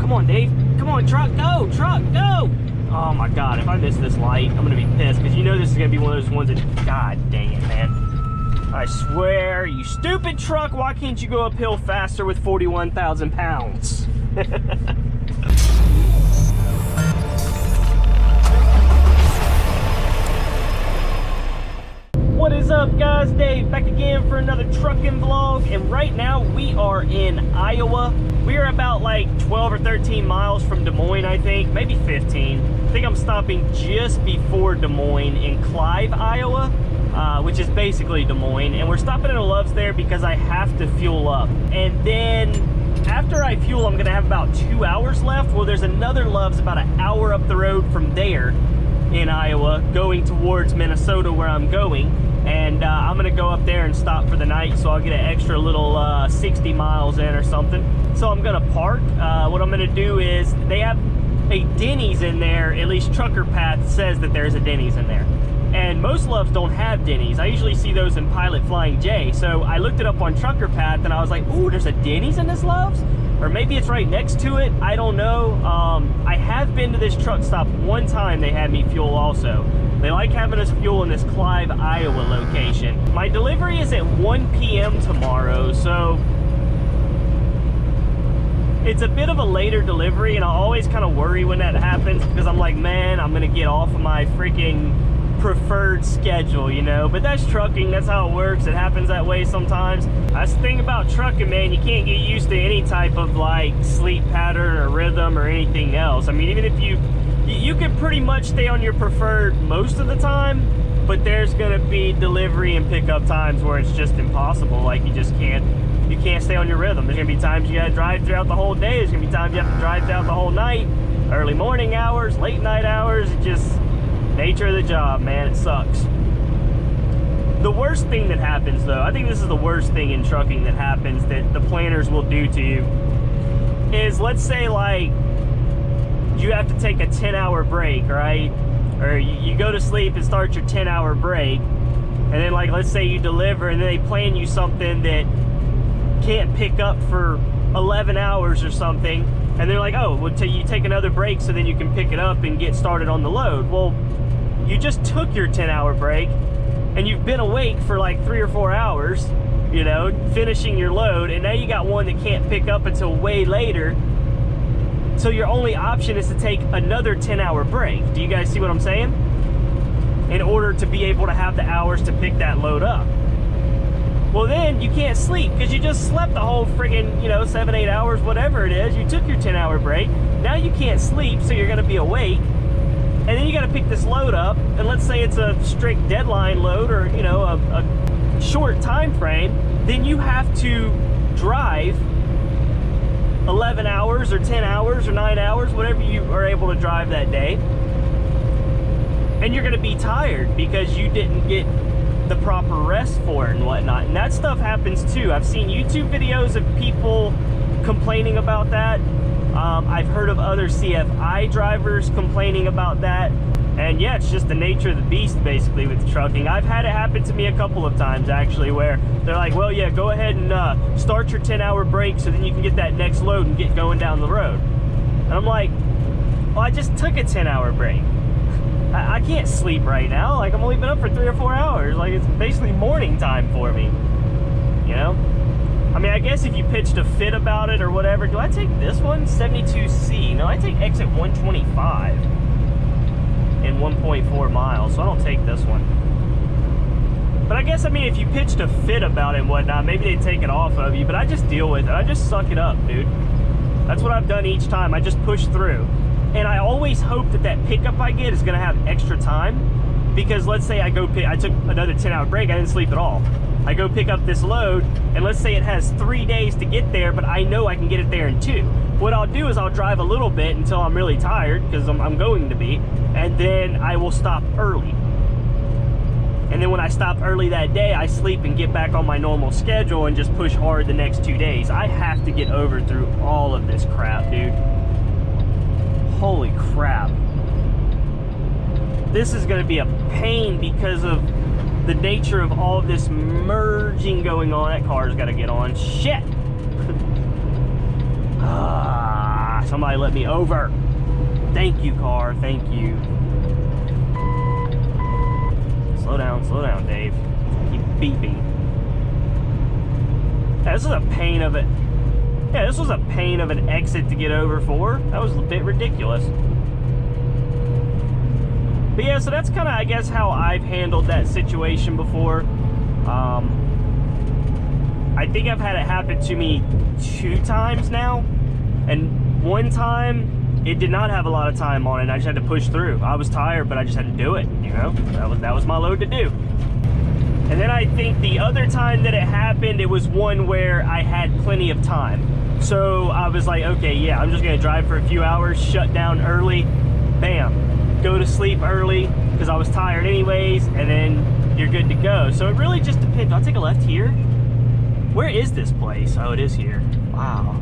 come on, Dave. Come on, truck, go, go. Oh my God, if I miss this light, I'm gonna be pissed because you know this is gonna be one of those ones that, God dang it, man. I swear, you stupid truck, why can't you go uphill faster with 41,000 pounds? What is up, guys? Dave back again for another trucking vlog, and right now we are in Iowa. We are about like 12 or 13 miles from Des Moines, I think, maybe 15. I think I'm stopping just before Des Moines in Clive, Iowa, which is basically Des Moines, and we're stopping at a Love's there because I have to fuel up. And then after I fuel, I'm gonna have about 2 hours left. Well, there's another Love's about an hour up the road from there in Iowa, going towards Minnesota where I'm going. And I'm gonna go up there and stop for the night, so I'll get an extra little 60 miles in or something. So I'm gonna park. What I'm gonna do is, they have a Denny's in there, at least Trucker Path says that there's a Denny's in there. And most Loves don't have Denny's. I usually see those in Pilot Flying J. So I looked it up on Trucker Path and I was like, ooh, there's a Denny's in this Loves? Or maybe it's right next to it, I don't know. I have been to this truck stop one time. They had me fuel also. They like having us fuel in this Clive, Iowa location. My delivery is at 1 p.m. tomorrow, so it's a bit of a later delivery, and I always kind of worry when that happens because I'm like, man, I'm gonna get off of my freaking preferred schedule, you know. But that's trucking, that's how it works. It happens that way sometimes. That's the thing about trucking, man. You can't get used to any type of like sleep pattern or rhythm or anything else. I mean, even if you can pretty much stay on your preferred most of the time, but there's gonna be delivery and pickup times where it's just impossible. Like you can't stay on your rhythm. There's gonna be times you gotta drive throughout the whole day. There's gonna be times you have to drive throughout the whole night, early morning hours, late night hours. It just, nature of the job, man, it sucks. The worst thing that happens though, I think this is the worst thing in trucking that happens that the planners will do to you, is let's say like you have to take a 10-hour break, right? Or you go to sleep and start your 10-hour break, and then like let's say you deliver and then they plan you something that can't pick up for 11 hours or something, and they're like, oh, well, you take another break so then you can pick it up and get started on the load. Well, you just took your 10-hour break and you've been awake for like 3 or 4 hours, you know, finishing your load, and now you got one that can't pick up until way later. So your only option is to take another 10-hour break. Do you guys see what I'm saying? In order to be able to have the hours to pick that load up. Well, then you can't sleep because you just slept the whole friggin', you know, 7, 8 hours, whatever it is. You took your 10-hour break. Now you can't sleep, so you're gonna be awake. And then you gotta pick this load up, and let's say it's a strict deadline load or, you know, a short time frame, then you have to drive 11 hours or 10 hours or 9 hours, whatever you are able to drive that day. And you're gonna be tired because you didn't get the proper rest for it and whatnot. And that stuff happens too. I've seen YouTube videos of people complaining about that. I've heard of other CFI drivers complaining about that. And yeah, it's just the nature of the beast basically with trucking. I've had it happen to me a couple of times actually, where they're like, well, yeah, go ahead and start your 10-hour break so then you can get that next load and get going down the road. And I'm like, well, I just took a 10-hour break. I can't sleep right now. Like, I'm only been up for 3 or 4 hours. Like, it's basically morning time for me, you know? I mean, I guess if you pitched a fit about it or whatever, do I take this one? 72C. No, I take exit 125 in 1.4 miles, so I don't take this one. But I guess, I mean, if you pitched a fit about it and whatnot, maybe they'd take it off of you, but I just deal with it. I just suck it up, dude. That's what I've done each time. I just push through. And I always hope that that pickup I get is gonna have extra time, because let's say I took another 10-hour break, I didn't sleep at all. I go pick up this load, and let's say it has 3 days to get there, but I know I can get it there in 2. What I'll do is I'll drive a little bit until I'm really tired, because I'm going to be, and then I will stop early. And then when I stop early that day, I sleep and get back on my normal schedule and just push hard the next 2 days. I have to get over through all of this crap, dude. Holy crap. This is gonna be a pain because of the nature of all of this merging going on. That car's gotta get on. Shit! somebody let me over. Thank you, car, thank you. Slow down, Dave. Keep beeping. Yeah, this was a pain of it. Yeah, this was a pain of an exit to get over for. That was a bit ridiculous. But yeah, so that's kind of, I guess, how I've handled that situation before. I think I've had it happen to me 2 times now. And one time, it did not have a lot of time on it. I just had to push through. I was tired, but I just had to do it, you know? That was my load to do. And then I think the other time that it happened, it was one where I had plenty of time. So I was like, okay, yeah, I'm just gonna drive for a few hours, shut down early, bam, go to sleep early, because I was tired anyways, and then you're good to go. So it really just depends. I'll take a left here. Where is this place? Oh, it is here. Wow.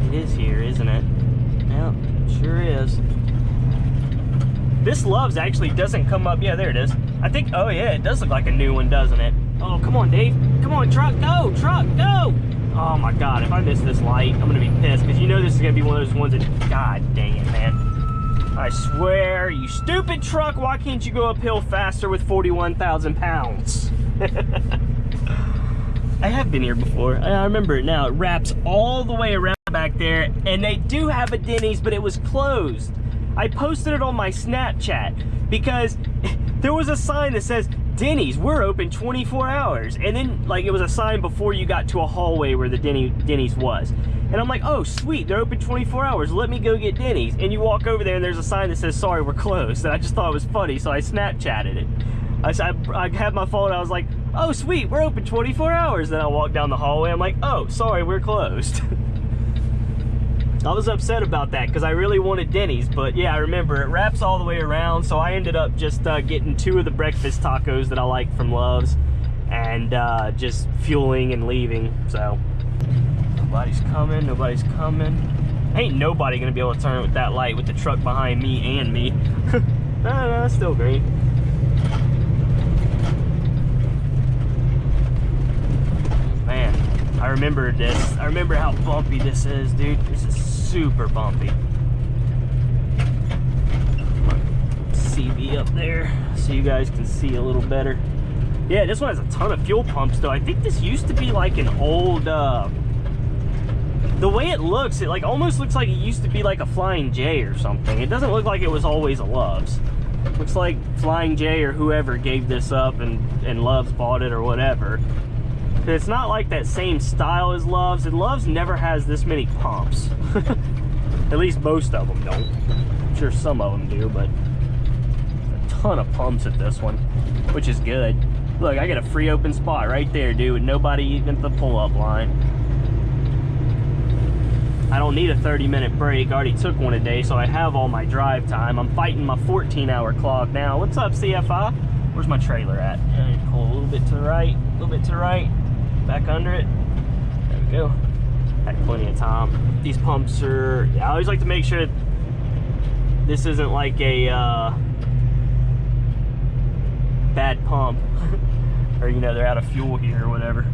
It is here, isn't it? Yep, sure is. This Love's actually doesn't come up. Yeah, there it is. I think, oh yeah, it does look like a new one, doesn't it? Oh, come on, Dave. Come on, truck, go, truck, go. Oh my God, if I miss this light, I'm gonna be pissed, because you know this is gonna be one of those ones that, God dang it, man. I swear, you stupid truck, why can't you go uphill faster with 41,000 pounds? I have been here before. I remember it now. It wraps all the way around back there, and they do have a Denny's, but it was closed. I posted it on my Snapchat because there was a sign that says, Denny's, we're open 24 hours. And then, like, it was a sign before you got to a hallway where the Denny's was. And I'm like, oh, sweet, they're open 24 hours. Let me go get Denny's. And you walk over there, and there's a sign that says, sorry, we're closed. And I just thought it was funny, so I Snapchatted it. I had my phone, I was like, oh, sweet, we're open 24 hours. Then I walked down the hallway, I'm like, oh, sorry, we're closed. I was upset about that because I really wanted Denny's, but yeah, I remember it wraps all the way around, so I ended up just getting 2 of the breakfast tacos that I like from Love's, and just fueling and leaving. So nobody's coming. Ain't nobody gonna be able to turn with that light with the truck behind me and me. No, it's still green. Man, I remember this. I remember how bumpy this is, dude. This is super bumpy. CV up there so you guys can see a little better. Yeah, this one has a ton of fuel pumps though. I think this used to be like an old, the way it looks, it like almost looks like it used to be like a Flying J or something. It doesn't look like it was always a Love's. Looks like Flying J or whoever gave this up and Love's bought it or whatever. It's not like that same style as Love's, and Love's never has this many pumps. At least most of them don't. I'm sure some of them do, but a ton of pumps at this one, which is good. Look, I got a free open spot right there, dude, with nobody even at the pull-up line. I don't need a 30-minute break. I already took one today, so I have all my drive time. I'm fighting my 14-hour clock now. What's up, CFI? Where's my trailer at? Pull a little bit to the right, a little bit to the right. Back under it. There we go. Had plenty of time. These pumps are, yeah, I always like to make sure this isn't like a bad pump. Or, you know, they're out of fuel here or whatever.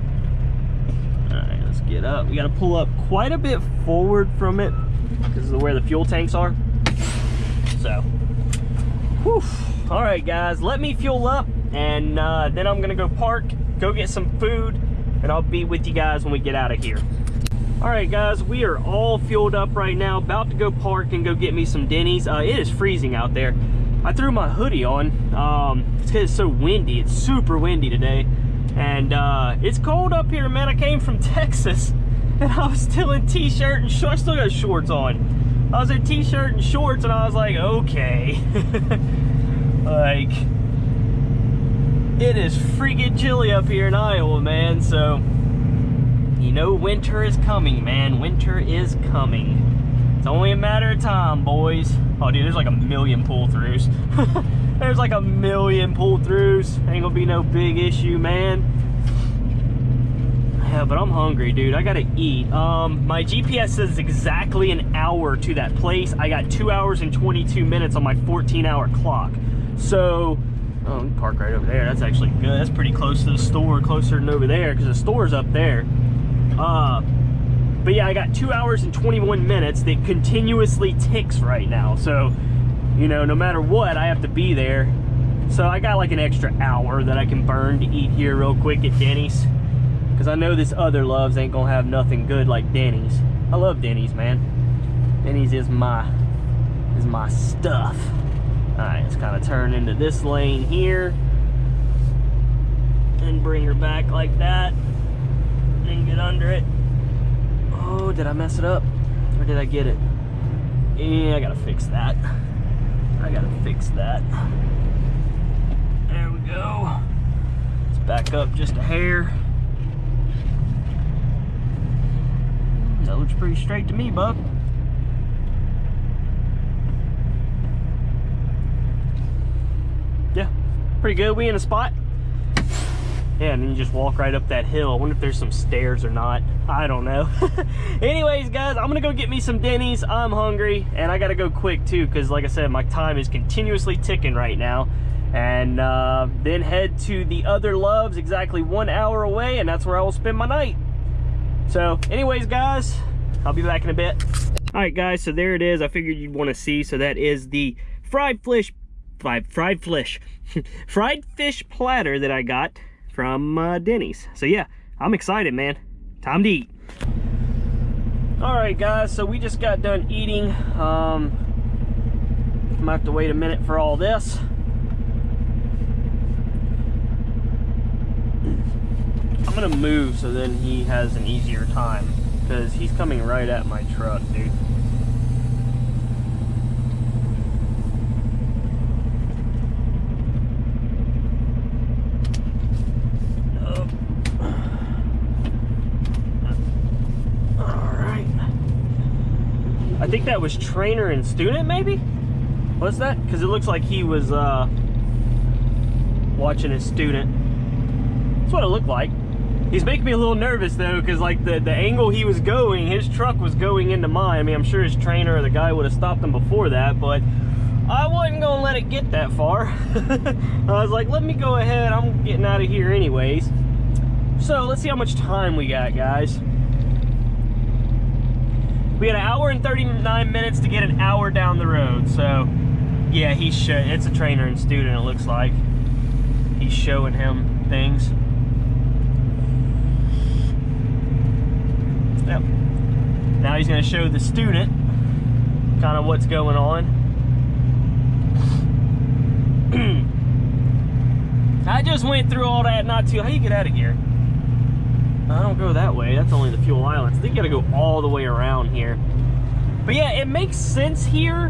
Alright, let's get up. We gotta pull up quite a bit forward from it because of where the fuel tanks are. So, whew. Alright guys, let me fuel up, and then I'm gonna go park, go get some food, and I'll be with you guys when we get out of here. All right, guys, we are all fueled up right now, about to go park and go get me some Denny's. It is freezing out there. I threw my hoodie on. It's because it's so windy. It's super windy today. And it's cold up here, man. I came from Texas, and I was still in t-shirt and shorts. I still got shorts on. I was in t-shirt and shorts, and I was like, okay. Like, it is freaking chilly up here in Iowa, man, so you know winter is coming, man. Winter is coming. It's only a matter of time, boys. Oh, dude, there's like a million pull-throughs. There's like a million pull-throughs. Ain't gonna be no big issue, man. Yeah, but I'm hungry, dude. I gotta eat. My GPS says exactly an hour to that place. I got 2 hours and 22 minutes on my 14-hour clock. So, oh, we can park right over there. That's actually good. That's pretty close to the store, closer than over there, because the store's up there. But yeah, I got 2 hours and 21 minutes that continuously ticks right now. So, you know, no matter what, I have to be there. So I got like an extra hour that I can burn to eat here real quick at Denny's. Because I know this other Loves ain't gonna have nothing good like Denny's. I love Denny's, man. Denny's is my stuff. Alright, let's kind of turn into this lane here. And bring her back like that. And get under it. Oh, did I mess it up? Or did I get it? Yeah, I gotta fix that. I gotta fix that. There we go. Let's back up just a hair. That looks pretty straight to me, bub. Yeah, pretty good. We in a spot. Yeah, and then you just walk right up that hill. I wonder if there's some stairs or not. I don't know. Anyways, guys, I'm gonna go get me some Denny's. I'm hungry, and I gotta go quick too, because like I said, my time is continuously ticking right now. And then head to the other Loves exactly 1 hour away, and that's where I will spend my night. So anyways, guys, I'll be back in a bit. All right, guys, so there it is. I figured you'd want to see. So that is the fried fish platter that I got from Denny's. So yeah, I'm excited, man. Time to eat. All right, guys, so we just got done eating. I'm gonna have to wait a minute for all this. I'm gonna move so then he has an easier time, because he's coming right at my truck, dude. I think that was trainer and student, maybe? What's that? Because it looks like he was watching his student. That's what it looked like. He's making me a little nervous though, because like the angle he was going, his truck was going into mine. I mean, I'm sure his trainer or the guy would have stopped him before that, but I wasn't gonna let it get that far. I was like, let me go ahead, I'm getting out of here anyways. So let's see how much time we got, guys. We had 1 hour and 39 minutes to get an hour down the road. So yeah, it's a trainer and student, it looks like. He's showing him things. Yep. Now he's gonna show the student kind of what's going on. I just went through all that not too. How do you get out of here? I don't go that way. That's only the fuel islands. They gotta go all the way around here. But yeah, it makes sense here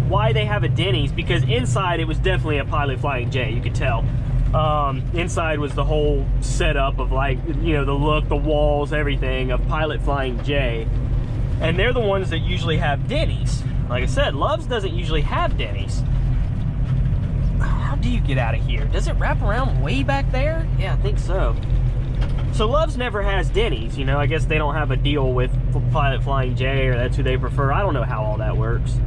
why they have a Denny's, because inside it was definitely a Pilot Flying J, you could tell. Inside was the whole setup of, like, you know, the look, the walls, everything of Pilot Flying J. And they're the ones that usually have Denny's. Like I said, Love's doesn't usually have Denny's. How do you get out of here? Does it wrap around way back there? Yeah, I think so. So Love's never has Denny's, you know. I guess they don't have a deal with Pilot Flying J, or that's who they prefer. I don't know how all that works.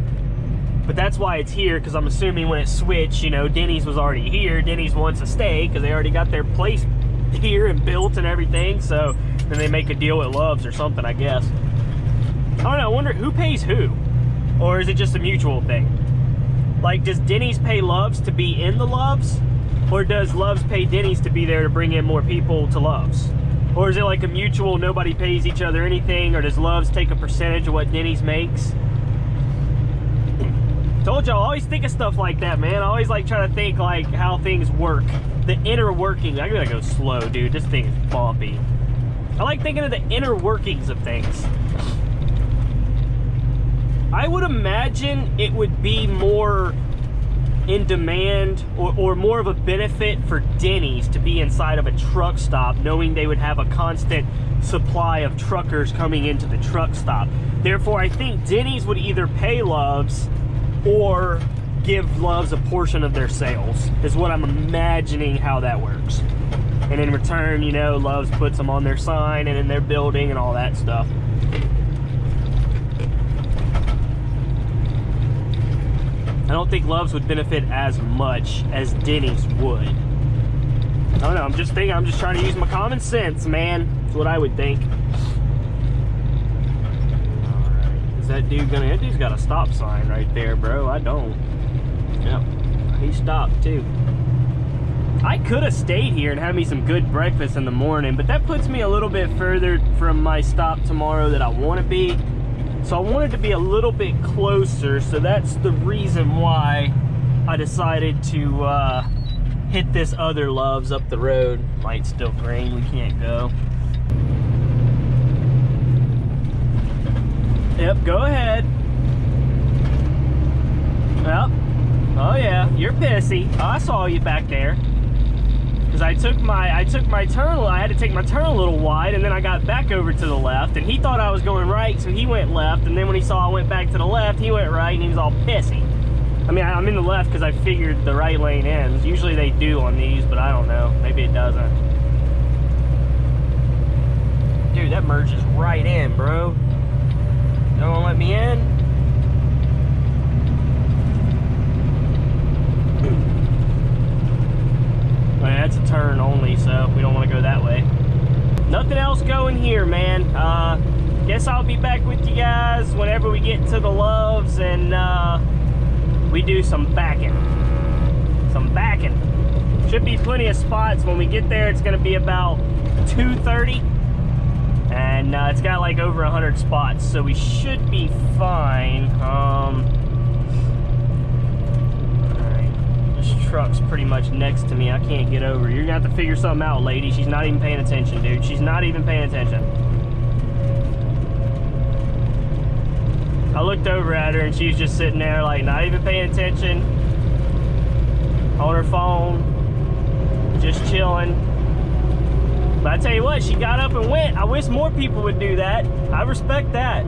But that's why it's here, because I'm assuming when it switched, you know, Denny's was already here. Denny's wants to stay because they already got their place here and built and everything. So then they make a deal with Love's or something, I guess. I don't know. I wonder who pays who, or is it just a mutual thing? Like, does Denny's pay Love's to be in the Love's, or does Love's pay Denny's to be there to bring in more people to Love's? Or is it like a mutual, nobody pays each other anything, or does Love's take a percentage of what Denny's makes? Told y'all, I always think of stuff like that, man. I always like try to think like how things work, the inner workings. I gotta go slow, dude. This thing is bumpy. I like thinking of the inner workings of things. I would imagine it would be more in demand, or more of a benefit for Denny's to be inside of a truck stop, knowing they would have a constant supply of truckers coming into the truck stop. Therefore, I think Denny's would either pay Love's or give Love's a portion of their sales, is what I'm imagining how that works. And in return, you know, Love's puts them on their sign and in their building and all that stuff. I don't think Love's would benefit as much as Denny's would. I don't know, I'm just trying to use my common sense, man. That's what I would think. that dude's got a stop sign right there, bro. I don't. Yep, he stopped too. I could have stayed here and had me some good breakfast in the morning, but that puts me a little bit further from my stop tomorrow that I want to be. So I wanted to be a little bit closer, so that's the reason why I decided to hit this other Love's up the road. Light's still green, we can't go. Yep, go ahead. Yep. Oh yeah, you're pissy. Oh, I saw you back there. Cause I took my turn. I had to take my turn a little wide, and then I got back over to the left, and he thought I was going right, so he went left. And then when he saw I went back to the left, he went right, and he was all pissy. I mean, I'm in the left because I figured the right lane ends. Usually they do on these, but I don't know. Maybe it doesn't. Dude, that merges right in, bro. Don't wanna let me in? Well, that's a turn only, so we don't want to go that way. Nothing else going here, man. Guess I'll be back with you guys whenever we get to the Loves and we do some backing. Should be plenty of spots. When we get there, it's going to be about 2:30. And it's got like over 100 spots, so we should be fine. This truck's pretty much next to me. I can't get over. You're gonna have to figure something out, lady. She's not even paying attention, dude. She's not even paying attention. I looked over at her and she was just sitting there like not even paying attention, on her phone, just chilling. But I tell you what, she got up and went. I wish more people would do that. I respect that.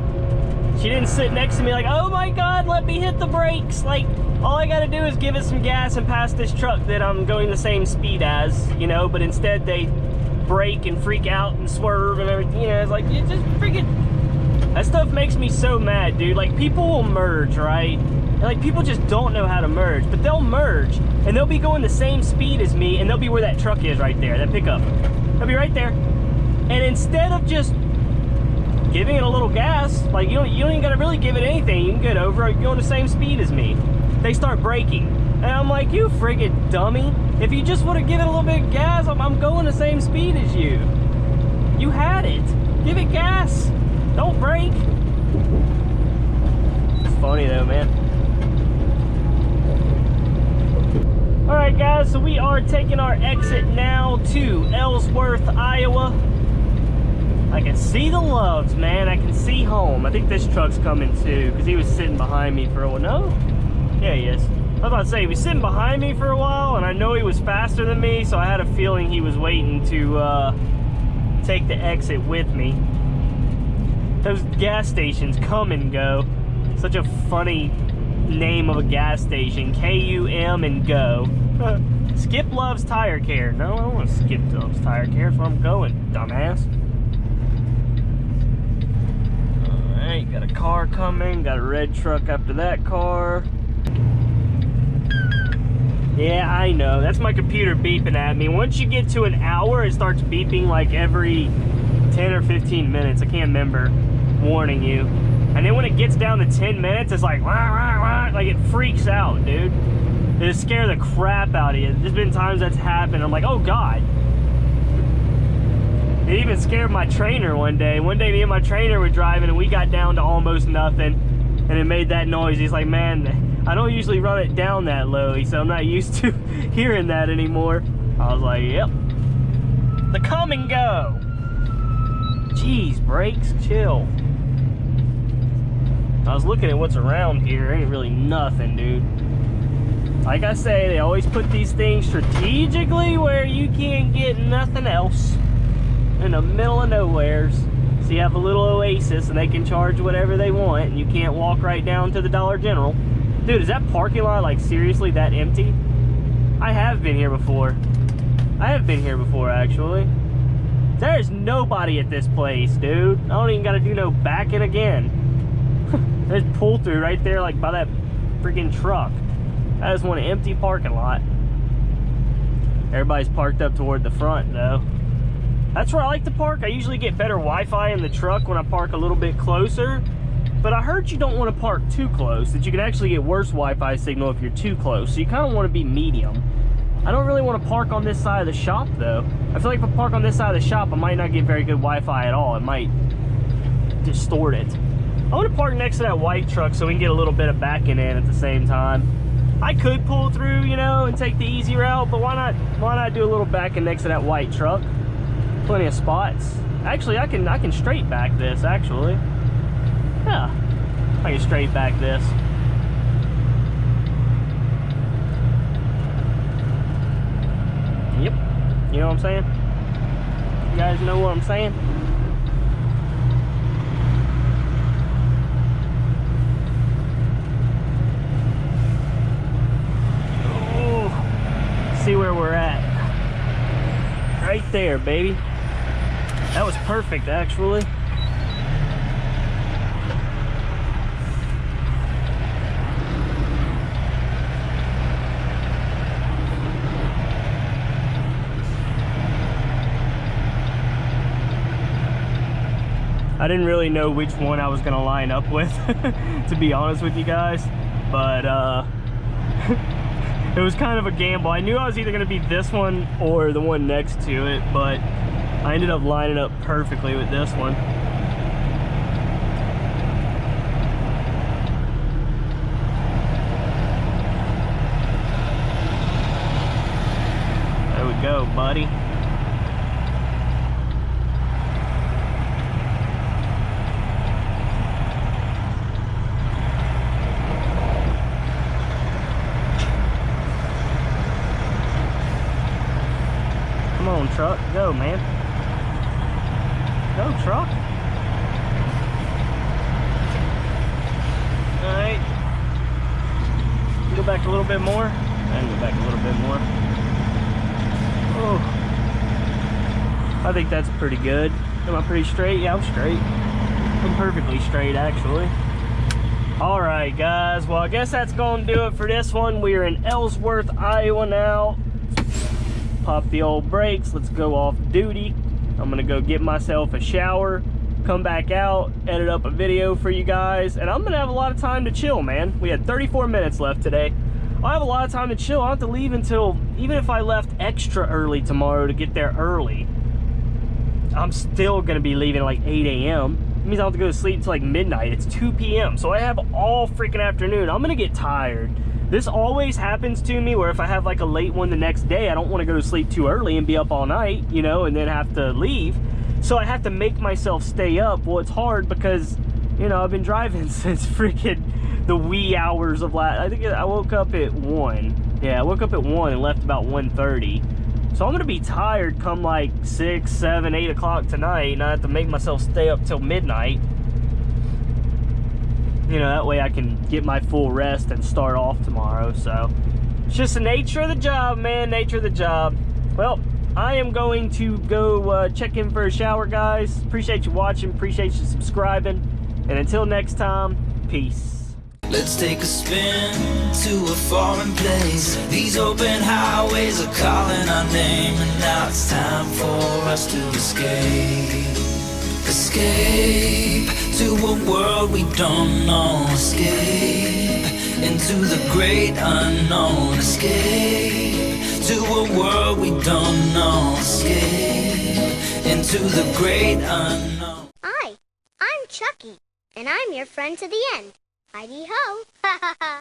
She didn't sit next to me like, oh my God, let me hit the brakes. Like, all I gotta do is give it some gas and pass this truck that I'm going the same speed as, you know, but instead they brake and freak out and swerve and everything. You know, it's like, it just freaking, that stuff makes me so mad, dude. Like, people will merge, right? And like, people just don't know how to merge, but they'll merge and they'll be going the same speed as me, and they'll be where that truck is right there, that pickup. They'll be right there. And instead of just giving it a little gas, like you don't even gotta really give it anything. You can get over it, going the same speed as me. They start braking. And I'm like, you friggin' dummy. If you just would have given it a little bit of gas, I'm going the same speed as you. You had it. Give it gas. Don't brake. It's funny though, man. All right, guys, so we are taking our exit now to Ellsworth, Iowa. I can see the Loves, man. I can see home. I think this truck's coming too, because he was sitting behind me for a while. No? Yeah, he is. I was about to say, he was sitting behind me for a while, and I know he was faster than me, so I had a feeling he was waiting to take the exit with me. Those gas stations come and go. Such a funny name of a gas station. K-U-M and go. Skip Love's Tire Care. No, I don't want to skip Love's Tire Care. That's where I'm going, dumbass. Alright, got a car coming. Got a red truck after that car. Yeah, I know. That's my computer beeping at me. Once you get to an hour, it starts beeping like every 10 or 15 minutes. I can't remember. Warning you. And then when it gets down to 10 minutes, it's like, wah, wah, wah, like it freaks out, dude. It just scares the crap out of you. There's been times that's happened. I'm like, oh God. It even scared my trainer one day. One day me and my trainer were driving and we got down to almost nothing. And it made that noise. He's like, man, I don't usually run it down that low. He said, I'm not used to hearing that anymore. I was like, yep. The come and go. Jeez, brakes, chill. I was looking at what's around here. Ain't really nothing, dude. Like I say, they always put these things strategically where you can't get nothing else. In the middle of nowheres. So you have a little oasis and they can charge whatever they want and you can't walk right down to the Dollar General. Dude, is that parking lot like seriously that empty? I have been here before. I have been here before actually. There's nobody at this place, dude. I don't even gotta do no backing again. There's pull through right there like by that freaking truck. That is one empty parking lot. Everybody's parked up toward the front though. That's where I like to park. I usually get better Wi-Fi in the truck when I park a little bit closer. But I heard you don't want to park too close, that you can actually get worse Wi-Fi signal if you're too close. So you kind of want to be medium. I don't really want to park on this side of the shop though. I feel like if I park on this side of the shop, I might not get very good Wi-Fi at all. It might distort it. I want to park next to that white truck so we can get a little bit of backing in at the same time. I could pull through, you know, and take the easy route, but why not do a little backing next to that white truck? Plenty of spots. Actually, I can straight back this, actually. Yeah, I can straight back this. Yep, you know what I'm saying? You guys know what I'm saying? Oh, see where we're at. Right there, baby. That was perfect, actually. I didn't really know which one I was gonna line up with, to be honest with you guys, but it was kind of a gamble. I knew I was either gonna be this one or the one next to it, but I ended up lining up perfectly with this one. There we go, buddy. Come on, truck, go, man. Go, truck. All right. Go back a little bit more. And go back a little bit more. Oh, I think that's pretty good. Am I pretty straight? Yeah, I'm straight. I'm perfectly straight, actually. All right, guys. Well, I guess that's going to do it for this one. We are in Ellsworth, Iowa now. Pop the old brakes. Let's go off duty. I'm gonna go get myself a shower, come back out, edit up a video for you guys, and I'm gonna have a lot of time to chill, man. We had 34 minutes left today. I'll have a lot of time to chill. I don't have to leave until, even if I left extra early tomorrow to get there early, I'm still gonna be leaving at like 8 a.m. It means I'll have to go to sleep until like midnight. It's 2 p.m. So I have all freaking afternoon. I'm gonna get tired. This always happens to me where if I have like a late one the next day, I don't want to go to sleep too early and be up all night, you know, and then have to leave. So I have to make myself stay up. Well, it's hard because, you know, I've been driving since freaking the wee hours of I think I woke up at 1. Yeah, I woke up at 1 and left about 1:30. So I'm going to be tired come like 6, 7, 8 o'clock tonight, and I have to make myself stay up till midnight. You know, that way I can get my full rest and start off tomorrow. So it's just the nature of the job, man. Nature of the job. Well, I am going to go check in for a shower, guys. Appreciate you watching. Appreciate you subscribing. And until next time, peace. Let's take a spin to a foreign place. These open highways are calling our name, and now it's time for us to escape. Escape to a world we don't know. Escape into the great unknown. Escape to a world we don't know. Escape into the great unknown. Hi, I'm Chucky, and I'm your friend to the end. Heidi ho! Ha ha ha!